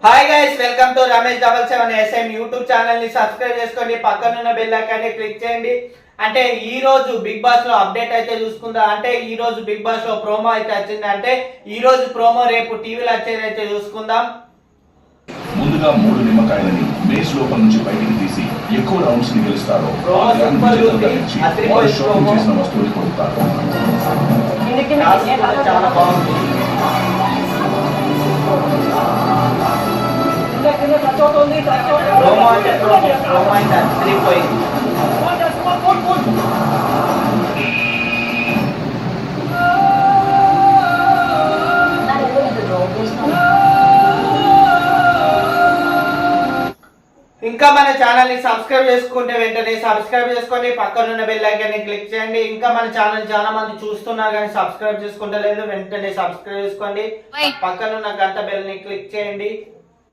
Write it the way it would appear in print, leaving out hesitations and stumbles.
Hi guys, welcome to Ramesh 77SM YouTube channel ని subscribe చేసుకోండి, పక్కనున్న బెల్ ఐకాన్ క్లిక్ చేయండి. అంటే ఈ రోజు బిగ్ బాస్ లో అప్డేట్ అయితే చూసుకుందాం. అంటే ఈ రోజు బిగ్ బాస్ లో ప్రోమో అయితే వచ్చింది. అంటే ఈ రోజు ప్రోమో రేపు టీవీలో వచ్చేది అయితే చూసుకుందాం. ముందుగా 3 నిమ్మకాయలని బేస్ లోపల నుంచి బయటికి తీసి ఎక్కువ రౌండ్స్ ని గెలుస్తారో షాపింగ్ చేసిన వస్తువులు కొడుతారు. చాలా బాగుంది. ప్రోమో అంటే ప్రోమో అయితే అదిరిపోయింది. ఇంకా మన ఛానల్ ని సబ్స్క్రైబ్ చేసుకుంటే వెంటనే సబ్స్క్రైబ్ చేసుకోండి, పక్కనున్న బెల్ ఐకాన్ ని క్లిక్ చేయండి. ఇంకా మన ఛానల్ చాలా మంది చూస్తున్నారు కానీ సబ్స్క్రైబ్ చేసుకుంటలేదు, వెంటనే సబ్స్క్రైబ్ చేసుకోండి, పక్కనున్న గంట బెల్ ని క్లిక్ చేయండి.